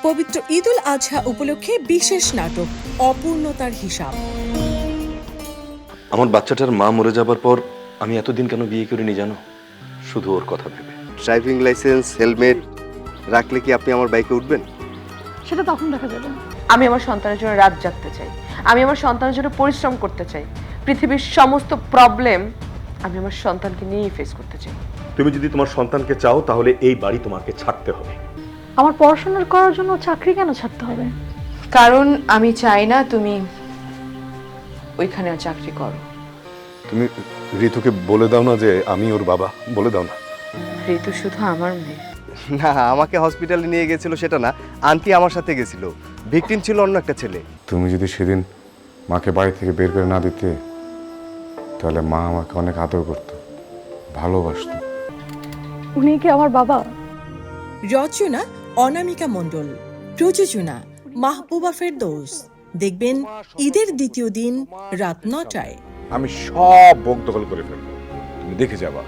পবিত্র ঈদুল আজহা উপলক্ষে বিশেষ নাটক অপূর্ণতার হিসাব। আমার বাচ্চাটার মা মরে যাবার পর আমি এতদিন কেন বিয়ে করিনি জানো? শুধু ওর কথা ভেবে। ড্রাইভিং লাইসেন্স, হেলমেট রাখলে কি আপনি আমার বাইকে উঠবেন? সেটা তখন দেখা যাবে। আমি আমার সন্তানের জন্য রাত জাগতে চাই, আমি আমার সন্তানের জন্য পরিশ্রম করতে চাই। পৃথিবীর সমস্ত প্রবলেম আমি আমার সন্তানকে নিয়েই ফেস করতে চাই। তুমি যদি তোমার সন্তানকে চাও তাহলে এই বাড়ি তোমাকে ছাড়তে হবে। আমার পড়াশোনা করার জন্য চাকরি কেন ছাড়তে হবে? কারণ আমি চাই না তুমি ওইখানে চাকরি করো। তুমি ঋতুকে বলে দাও না যে আমি ওর বাবা, বলে দাও না। ঋতু শুধু আমার মেয়ে। না, আমাকে হসপিটালে নিয়ে গেছিল সেটা না, আন্টি আমার সাথে গেছিল। ভিকটিম ছিল অন্য একটা ছেলে। তুমি যদি সেদিন মাকে বাড়ি থেকে বের করে না দিতে, তাহলে মা আমাকে অনেক আদর করতো, ভালোবাসতো। উনি কি আমার বাবা? রচনা অনামিকা মণ্ডল, প্রযোজনা মাহবুবা ফেরদৌস। দেখবেন ঈদের দ্বিতীয় দিন রাত ৯টায়। আমি সব বক দখল করে ফেলবো, তুমি দেখে যাবা।